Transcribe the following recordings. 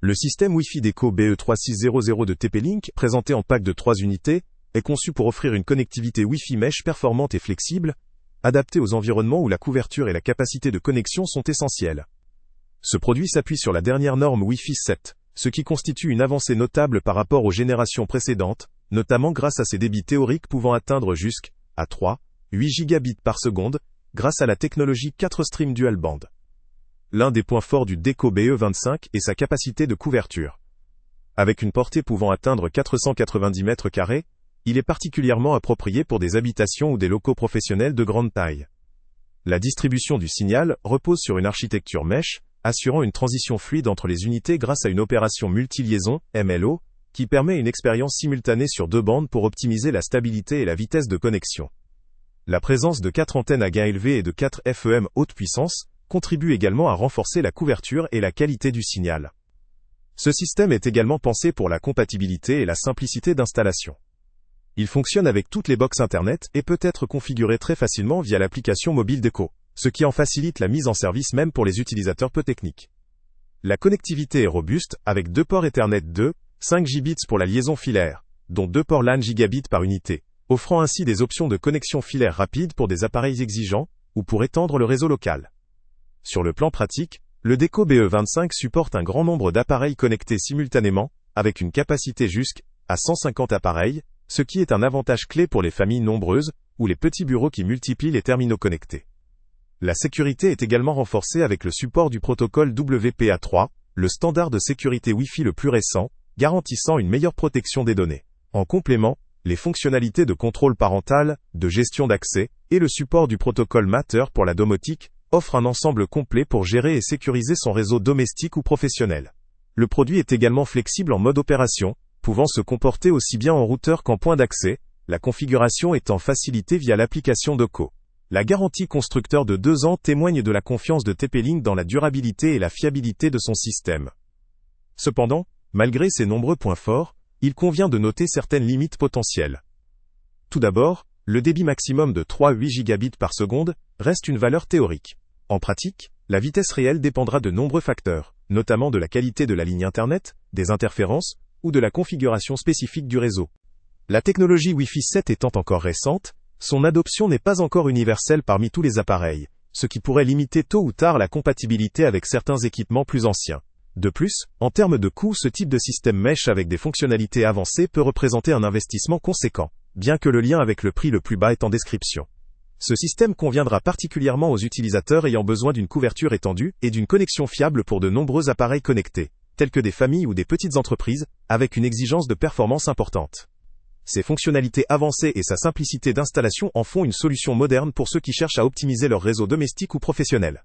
Le système Wi-Fi Deco BE3600 de TP-Link, présenté en pack de 3 unités, est conçu pour offrir une connectivité Wi-Fi Mesh performante et flexible, adaptée aux environnements où la couverture et la capacité de connexion sont essentielles. Ce produit s'appuie sur la dernière norme Wi-Fi 7, ce qui constitue une avancée notable par rapport aux générations précédentes, notamment grâce à ses débits théoriques pouvant atteindre jusqu'à 8 gigabits par seconde, grâce à la technologie 4 stream dual band. L'un des points forts du Deco BE25 est sa capacité de couverture. Avec une portée pouvant atteindre 490 mètres carrés, il est particulièrement approprié pour des habitations ou des locaux professionnels de grande taille. La distribution du signal repose sur une architecture mesh, assurant une transition fluide entre les unités grâce à une opération multi-liaison, MLO, qui permet une expérience simultanée sur 2 bandes pour optimiser la stabilité et la vitesse de connexion. La présence de 4 antennes à gain élevé et de 4 FEM haute puissance contribue également à renforcer la couverture et la qualité du signal. Ce système est également pensé pour la compatibilité et la simplicité d'installation. Il fonctionne avec toutes les box Internet et peut être configuré très facilement via l'application mobile Deco, ce qui en facilite la mise en service même pour les utilisateurs peu techniques. La connectivité est robuste, avec 2 ports Ethernet 2, 5 Gbps pour la liaison filaire, dont 2 ports LAN gigabits par unité, offrant ainsi des options de connexion filaire rapide pour des appareils exigeants, ou pour étendre le réseau local. Sur le plan pratique, le Deco BE25 supporte un grand nombre d'appareils connectés simultanément, avec une capacité jusqu'à 150 appareils, ce qui est un avantage clé pour les familles nombreuses, ou les petits bureaux qui multiplient les terminaux connectés. La sécurité est également renforcée avec le support du protocole WPA3, le standard de sécurité Wi-Fi le plus récent, garantissant une meilleure protection des données. En complément, les fonctionnalités de contrôle parental, de gestion d'accès, et le support du protocole Matter pour la domotique, offrent un ensemble complet pour gérer et sécuriser son réseau domestique ou professionnel. Le produit est également flexible en mode opération, pouvant se comporter aussi bien en routeur qu'en point d'accès, la configuration étant facilitée via l'application Deco. La garantie constructeur de 2 ans témoigne de la confiance de TP-Link dans la durabilité et la fiabilité de son système. Cependant, malgré ces nombreux points forts, il convient de noter certaines limites potentielles. Tout d'abord, le débit maximum de 3,8 gigabits par seconde reste une valeur théorique. En pratique, la vitesse réelle dépendra de nombreux facteurs, notamment de la qualité de la ligne Internet, des interférences, ou de la configuration spécifique du réseau. La technologie Wi-Fi 7 étant encore récente, son adoption n'est pas encore universelle parmi tous les appareils, ce qui pourrait limiter tôt ou tard la compatibilité avec certains équipements plus anciens. De plus, en termes de coût, ce type de système mesh avec des fonctionnalités avancées peut représenter un investissement conséquent, bien que le lien avec le prix le plus bas est en description. Ce système conviendra particulièrement aux utilisateurs ayant besoin d'une couverture étendue et d'une connexion fiable pour de nombreux appareils connectés, tels que des familles ou des petites entreprises, avec une exigence de performance importante. Ses fonctionnalités avancées et sa simplicité d'installation en font une solution moderne pour ceux qui cherchent à optimiser leur réseau domestique ou professionnel.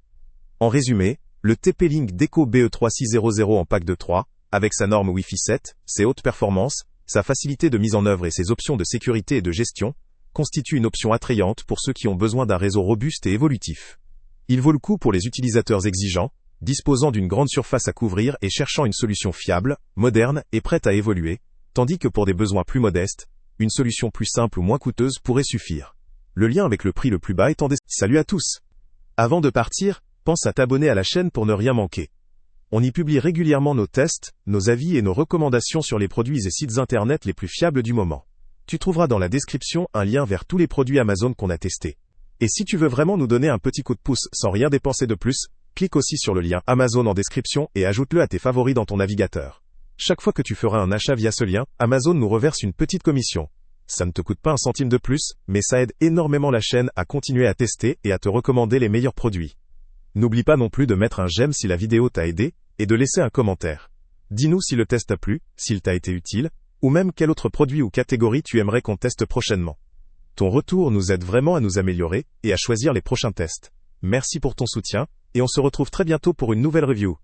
En résumé, le TP-Link Deco BE3600 en pack de 3, avec sa norme Wi-Fi 7, ses hautes performances, sa facilité de mise en œuvre et ses options de sécurité et de gestion, constitue une option attrayante pour ceux qui ont besoin d'un réseau robuste et évolutif. Il vaut le coup pour les utilisateurs exigeants, disposant d'une grande surface à couvrir et cherchant une solution fiable, moderne et prête à évoluer, tandis que pour des besoins plus modestes, une solution plus simple ou moins coûteuse pourrait suffire. Le lien avec le prix le plus bas est en description. Salut à tous! Avant de partir, pense à t'abonner à la chaîne pour ne rien manquer. On y publie régulièrement nos tests, nos avis et nos recommandations sur les produits et sites internet les plus fiables du moment. Tu trouveras dans la description un lien vers tous les produits Amazon qu'on a testés. Et si tu veux vraiment nous donner un petit coup de pouce sans rien dépenser de plus, clique aussi sur le lien Amazon en description et ajoute-le à tes favoris dans ton navigateur. Chaque fois que tu feras un achat via ce lien, Amazon nous reverse une petite commission. Ça ne te coûte pas un centime de plus, mais ça aide énormément la chaîne à continuer à tester et à te recommander les meilleurs produits. N'oublie pas non plus de mettre un j'aime si la vidéo t'a aidé, et de laisser un commentaire. Dis-nous si le test t'a plu, s'il t'a été utile, ou même quel autre produit ou catégorie tu aimerais qu'on teste prochainement. Ton retour nous aide vraiment à nous améliorer, et à choisir les prochains tests. Merci pour ton soutien, et on se retrouve très bientôt pour une nouvelle review.